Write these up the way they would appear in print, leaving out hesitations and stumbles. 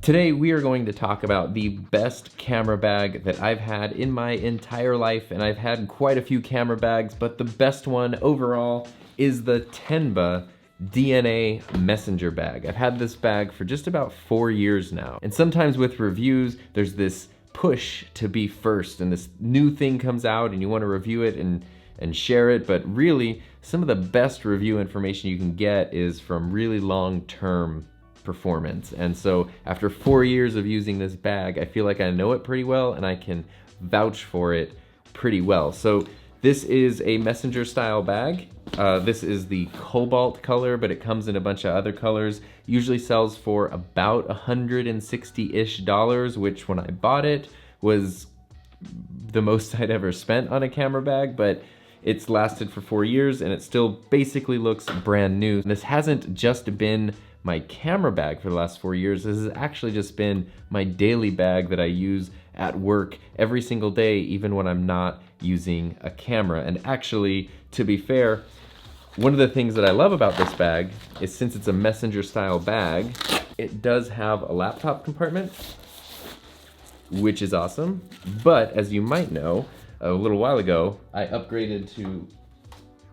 Today we are going to talk about the best camera bag that I've had in my entire life, and I've had quite a few camera bags, but the best one overall is the Tenba DNA Messenger bag. I've had this bag for just about 4 years now, and sometimes with reviews there's this push to be first, and this new thing comes out and you want to review it and share it, but really some of the best review information you can get is from really long-term performance. And so after 4 years of using this bag, I feel like I know it pretty well and I can vouch for it pretty well. So this is a messenger style bag. This is the cobalt color, but it comes in a bunch of other colors. Usually sells for about $160-ish, which when I bought it was the most I'd ever spent on a camera bag, but it's lasted for 4 years and it still basically looks brand new. And this hasn't just been my camera bag for the last 4 years. This has actually just been my daily bag that I use at work every single day, even when I'm not using a camera. And actually, to be fair, one of the things that I love about this bag is since it's a messenger style bag, it does have a laptop compartment, which is awesome. But as you might know, a little while ago, I upgraded to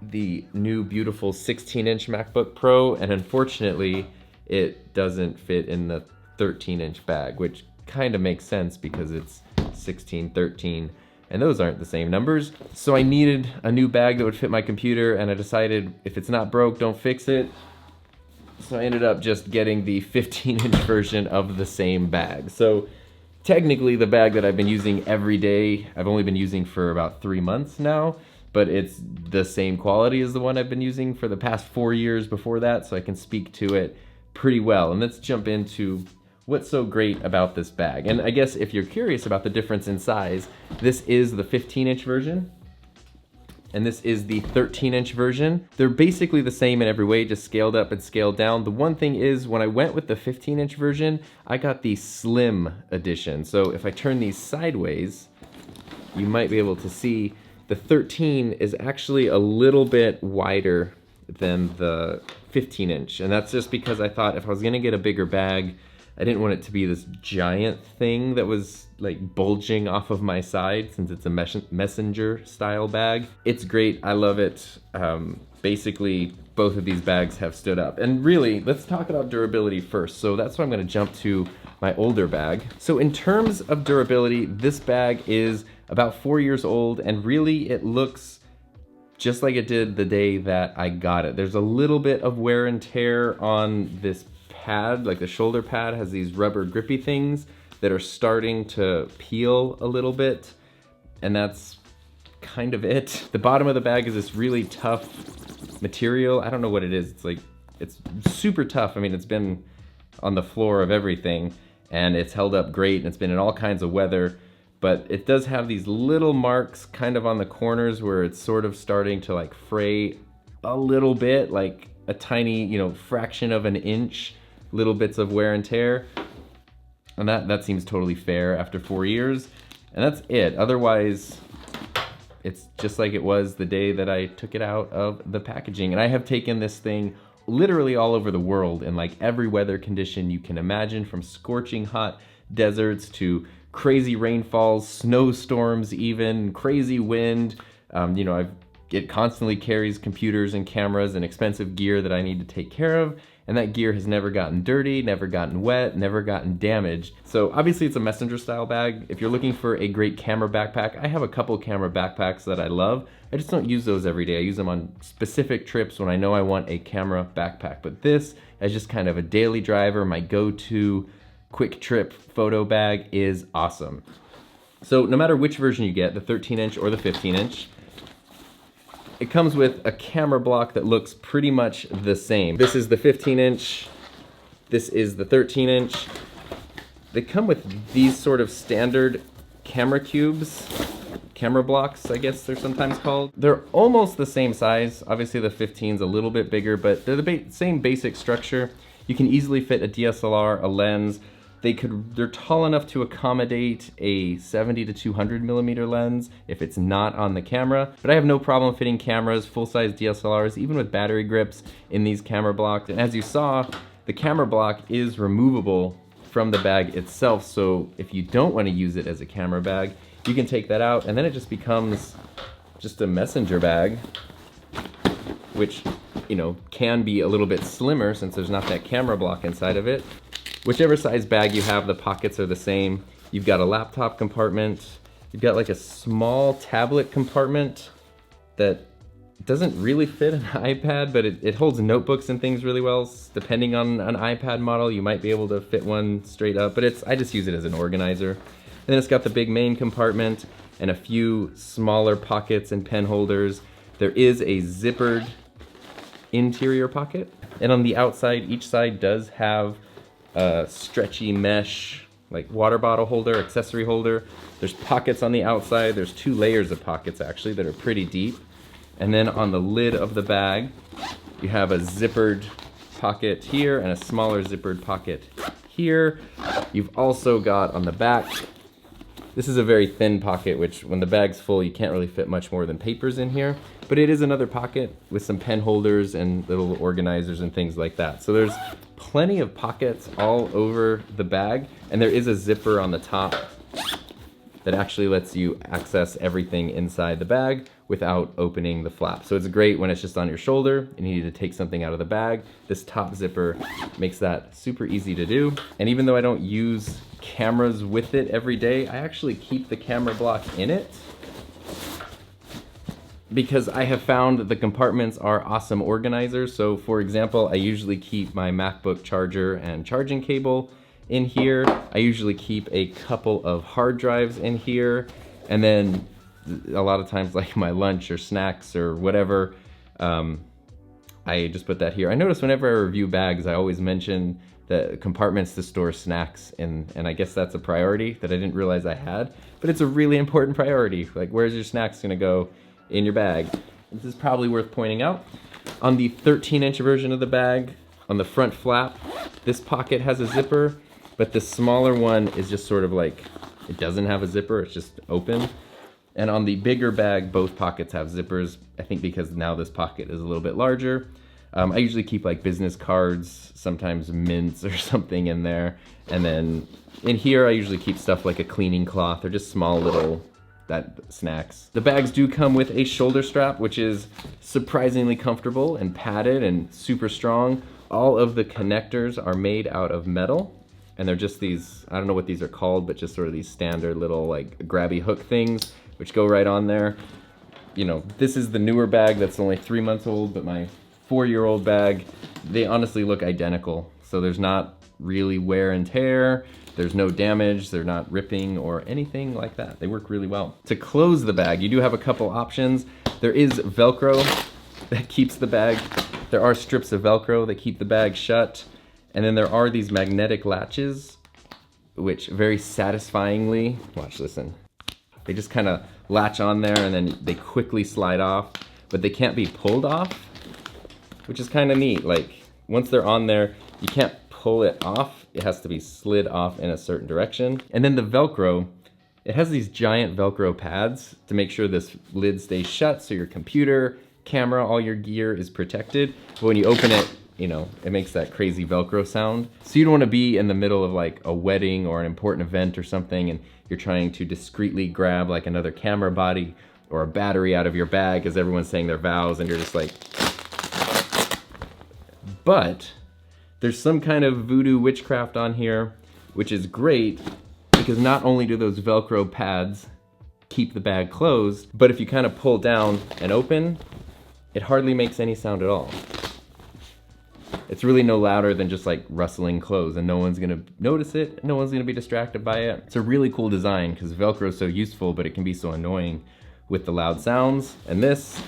the new beautiful 16-inch MacBook Pro, and unfortunately it doesn't fit in the 13-inch bag, which kind of makes sense because it's 16, 13, and those aren't the same numbers. So I needed a new bag that would fit my computer, and I decided if it's not broke, don't fix it. So I ended up just getting the 15-inch version of the same bag. So technically the bag that I've been using every day, I've only been using for about 3 months now, but it's the same quality as the one I've been using for the past 4 years before that, so I can speak to it pretty well. And let's jump into what's so great about this bag. And I guess if you're curious about the difference in size, this is the 15-inch version, and this is the 13-inch version. They're basically the same in every way, just scaled up and scaled down. The one thing is, when I went with the 15-inch version, I got the slim edition. So if I turn these sideways, you might be able to see the 13 is actually a little bit wider than the 15-inch. And that's just because I thought if I was gonna get a bigger bag, I didn't want it to be this giant thing that was like bulging off of my side, since it's a messenger style bag. It's great, I love it. Basically, both of these bags have stood up. And really, let's talk about durability first. So that's why I'm gonna jump to my older bag. So in terms of durability, this bag is about 4 years old, and really it looks just like it did the day that I got it. There's a little bit of wear and tear on this pad, like the shoulder pad has these rubber grippy things that are starting to peel a little bit, and that's kind of it. The bottom of the bag is this really tough material. I don't know what it is. It's super tough. I mean, it's been on the floor of everything, and it's held up great, and it's been in all kinds of weather, but it does have these little marks kind of on the corners where it's sort of starting to like fray a little bit, like a tiny, fraction of an inch, little bits of wear and tear. And that seems totally fair after 4 years. And that's it. Otherwise, it's just like it was the day that I took it out of the packaging. And I have taken this thing literally all over the world in like every weather condition you can imagine, from scorching hot deserts to crazy rainfalls, snowstorms even, crazy wind. It constantly carries computers and cameras and expensive gear that I need to take care of, and that gear has never gotten dirty, never gotten wet, never gotten damaged. So obviously it's a messenger style bag. If you're looking for a great camera backpack, I have a couple camera backpacks that I love. I just don't use those every day. I use them on specific trips when I know I want a camera backpack. But this, as just kind of a daily driver, my go-to quick trip photo bag, is awesome. So no matter which version you get, the 13-inch or the 15-inch, it comes with a camera block that looks pretty much the same. This is the 15-inch, this is the 13-inch. They come with these sort of standard camera cubes, camera blocks, I guess they're sometimes called. They're almost the same size. Obviously the 15's a little bit bigger, but they're the same basic structure. You can easily fit a DSLR, a lens. They're tall enough to accommodate a 70 to 200 millimeter lens if it's not on the camera, but I have no problem fitting cameras, full-size DSLRs, even with battery grips in these camera blocks. And as you saw, the camera block is removable from the bag itself. So if you don't want to use it as a camera bag, you can take that out, and then it just becomes just a messenger bag, which, you know, can be a little bit slimmer since there's not that camera block inside of it. Whichever size bag you have, the pockets are the same. You've got a laptop compartment. You've got like a small tablet compartment that doesn't really fit an iPad, but it holds notebooks and things really well. Depending on an iPad model, you might be able to fit one straight up, but I just use it as an organizer. And then it's got the big main compartment and a few smaller pockets and pen holders. There is a zippered interior pocket. And on the outside, each side does have a stretchy mesh, like water bottle holder, accessory holder. There's pockets on the outside. There's 2 layers of pockets actually that are pretty deep. And then on the lid of the bag, you have a zippered pocket here and a smaller zippered pocket here. You've also got on the back, this is a very thin pocket, which when the bag's full, you can't really fit much more than papers in here. But it is another pocket with some pen holders and little organizers and things like that. So there's plenty of pockets all over the bag, and there is a zipper on the top that actually lets you access everything inside the bag without opening the flap. So it's great when it's just on your shoulder and you need to take something out of the bag. This top zipper makes that super easy to do. And even though I don't use cameras with it every day, I actually keep the camera block in it because I have found that the compartments are awesome organizers. So for example, I usually keep my MacBook charger and charging cable in here. I usually keep a couple of hard drives in here, and then a lot of times like my lunch or snacks or whatever, I just put that here. I notice whenever I review bags, I always mention the compartments to store snacks, and I guess that's a priority that I didn't realize I had, but it's a really important priority. Like, where's your snacks gonna go in your bag? This is probably worth pointing out. On the 13-inch version of the bag, on the front flap, this pocket has a zipper, but the smaller one is just sort of like, it doesn't have a zipper, it's just open. And on the bigger bag, both pockets have zippers, I think because now this pocket is a little bit larger. I usually keep like business cards, sometimes mints or something in there. And then in here, I usually keep stuff like a cleaning cloth or just small little snacks. The bags do come with a shoulder strap, which is surprisingly comfortable and padded and super strong. All of the connectors are made out of metal. And they're just these, I don't know what these are called, but just sort of these standard little like grabby hook things, which go right on there. You know, this is the newer bag that's only 3 months old, but my 4-year-old bag, they honestly look identical. So there's not really wear and tear, there's no damage, they're not ripping or anything like that. They work really well. To close the bag, you do have a couple options. There is Velcro that keeps the bag. There are strips of Velcro that keep the bag shut. And then there are these magnetic latches, which very satisfyingly, watch, listen. They just kind of latch on there and then they quickly slide off, but they can't be pulled off, which is kind of neat. Like, once they're on there, you can't pull it off. It has to be slid off in a certain direction. And then the Velcro, it has these giant Velcro pads to make sure this lid stays shut so your computer, camera, all your gear is protected. But when you open it, you know, it makes that crazy Velcro sound. So you don't want to be in the middle of like a wedding or an important event or something and you're trying to discreetly grab like another camera body or a battery out of your bag as everyone's saying their vows and you're just like... But there's some kind of voodoo witchcraft on here, which is great because not only do those Velcro pads keep the bag closed, but if you kind of pull down and open, it hardly makes any sound at all. It's really no louder than just like rustling clothes and no one's gonna notice it, no one's gonna be distracted by it. It's a really cool design because Velcro is so useful, but it can be so annoying with the loud sounds. And this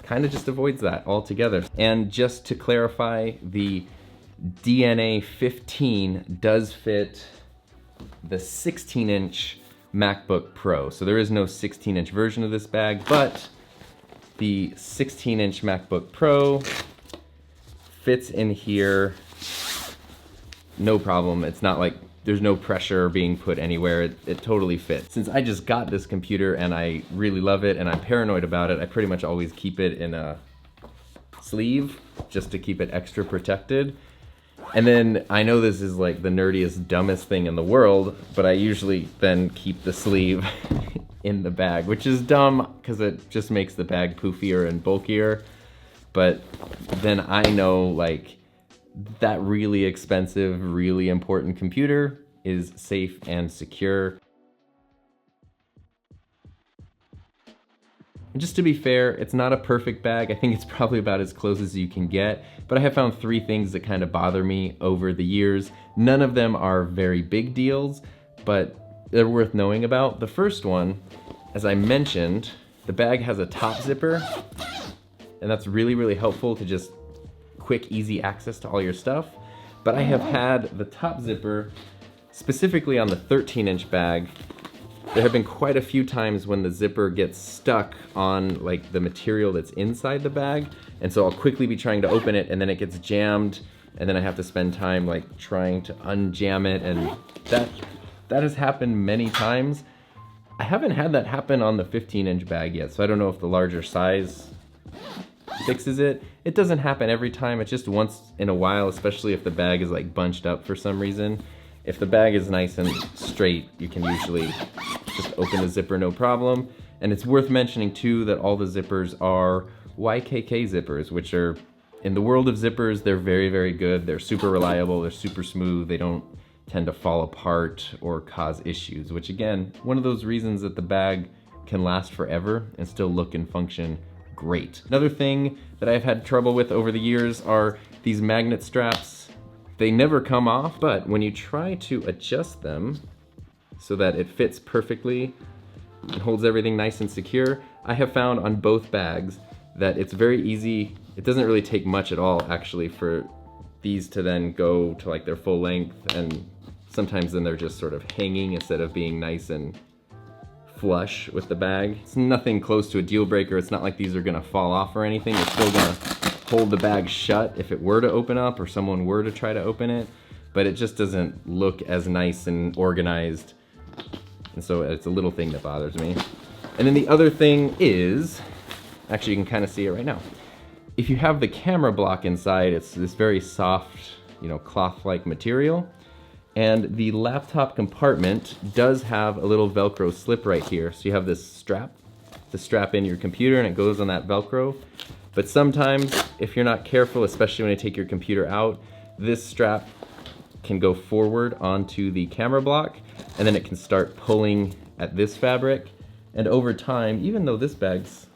kind of just avoids that altogether. And just to clarify, the DNA 15 does fit the 16-inch MacBook Pro. So there is no 16-inch version of this bag, but the 16-inch MacBook Pro fits in here, no problem. It's not like there's no pressure being put anywhere. It totally fits. Since I just got this computer and I really love it and I'm paranoid about it, I pretty much always keep it in a sleeve just to keep it extra protected. And then I know this is like the nerdiest, dumbest thing in the world, but I usually then keep the sleeve in the bag, which is dumb because it just makes the bag poofier and bulkier. But then I know like that really expensive, really important computer is safe and secure. And just to be fair, it's not a perfect bag. I think it's probably about as close as you can get, but I have found 3 things that kind of bother me over the years. None of them are very big deals, but they're worth knowing about. The first one, as I mentioned, the bag has a top zipper, and that's really, really helpful to just quick, easy access to all your stuff. But I have had the top zipper, specifically on the 13-inch bag. There have been quite a few times when the zipper gets stuck on like the material that's inside the bag, and so I'll quickly be trying to open it and then it gets jammed, and then I have to spend time like trying to unjam it, and that has happened many times. I haven't had that happen on the 15-inch bag yet, so I don't know if the larger size fixes it. It doesn't happen every time, it's just once in a while, especially if the bag is like bunched up for some reason. If the bag is nice and straight, you can usually just open the zipper no problem. And it's worth mentioning too that all the zippers are YKK zippers, which are, in the world of zippers, they're very, very good. They're super reliable, they're super smooth, they don't tend to fall apart or cause issues, which again, one of those reasons that the bag can last forever and still look and function great. Another thing that I've had trouble with over the years are these magnet straps. They never come off, but when you try to adjust them so that it fits perfectly and holds everything nice and secure, I have found on both bags that it's very easy. It doesn't really take much at all actually for these to then go to like their full length, and sometimes then they're just sort of hanging instead of being nice and flush with the bag. It's nothing close to a deal breaker. It's not like these are gonna fall off or anything. It's still gonna hold the bag shut if it were to open up or someone were to try to open it, but it just doesn't look as nice and organized. And so it's a little thing that bothers me. And then the other thing is, actually you can kind of see it right now. If you have the camera block inside, it's this very soft, you know, cloth-like material. And the laptop compartment does have a little Velcro slip right here. So you have this strap to strap in your computer, and it goes on that Velcro. But sometimes, if you're not careful, especially when you take your computer out, this strap can go forward onto the camera block, and then it can start pulling at this fabric. And over time, even though this bag's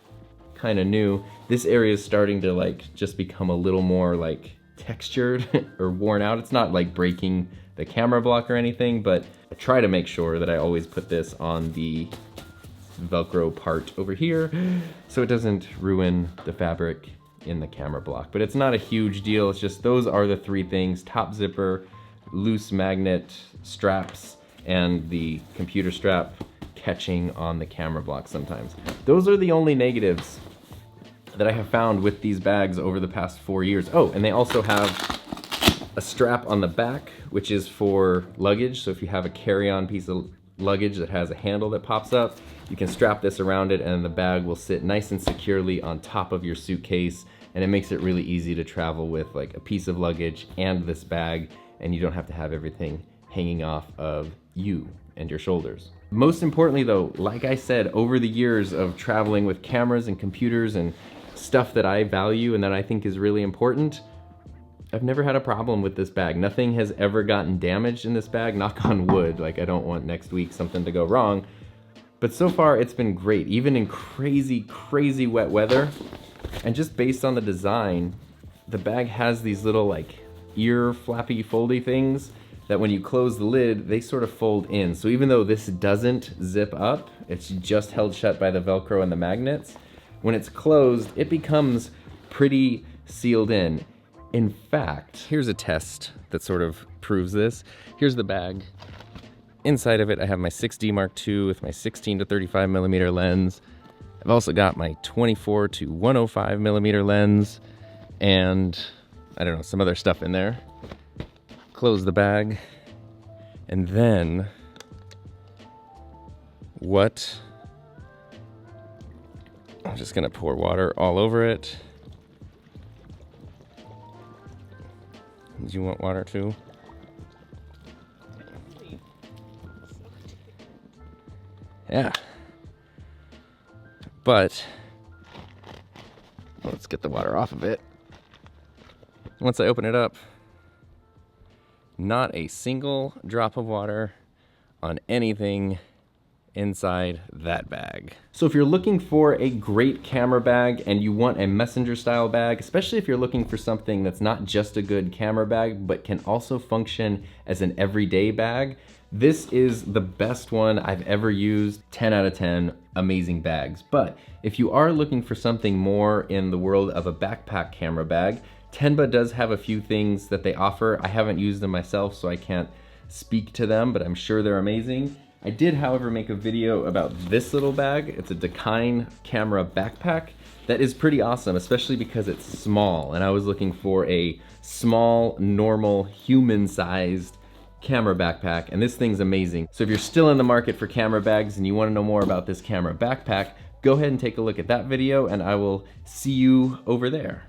kind of new, this area is starting to like just become a little more like textured or worn out. It's not like breaking the camera block or anything, but I try to make sure that I always put this on the Velcro part over here so it doesn't ruin the fabric in the camera block. But it's not a huge deal. It's just those are the 3 things: top zipper, loose magnet straps, and the computer strap catching on the camera block sometimes. Those are the only negatives that I have found with these bags over the past 4 years. Oh, and they also have a strap on the back, which is for luggage. So if you have a carry-on piece of luggage that has a handle that pops up, you can strap this around it and the bag will sit nice and securely on top of your suitcase, and it makes it really easy to travel with like a piece of luggage and this bag, and you don't have to have everything hanging off of you and your shoulders. Most importantly though, like I said, over the years of traveling with cameras and computers and stuff that I value and that I think is really important, I've never had a problem with this bag. Nothing has ever gotten damaged in this bag, knock on wood. Like I don't want next week something to go wrong. But so far it's been great, even in crazy, crazy wet weather. And just based on the design, the bag has these little like ear flappy foldy things that when you close the lid, they sort of fold in. So even though this doesn't zip up, it's just held shut by the Velcro and the magnets, when it's closed, it becomes pretty sealed in. In fact, here's a test that sort of proves this. Here's the bag. Inside of it, I have my 6D Mark II with my 16 to 35 millimeter lens. I've also got my 24 to 105 millimeter lens and I don't know, some other stuff in there. Close the bag. And then I'm just gonna pour water all over it. Did you want water too? Yeah. But let's get the water off of it. Once I open it up, not a single drop of water on anything inside that bag. So if you're looking for a great camera bag and you want a messenger style bag, especially if you're looking for something that's not just a good camera bag, but can also function as an everyday bag, this is the best one I've ever used. 10 out of 10, amazing bags. But if you are looking for something more in the world of a backpack camera bag, Tenba does have a few things that they offer. I haven't used them myself, so I can't speak to them, but I'm sure they're amazing. I did, however, make a video about this little bag. It's a Dakine camera backpack that is pretty awesome, especially because it's small, and I was looking for a small, normal, human-sized camera backpack, and this thing's amazing. So if you're still in the market for camera bags and you want to know more about this camera backpack, go ahead and take a look at that video, and I will see you over there.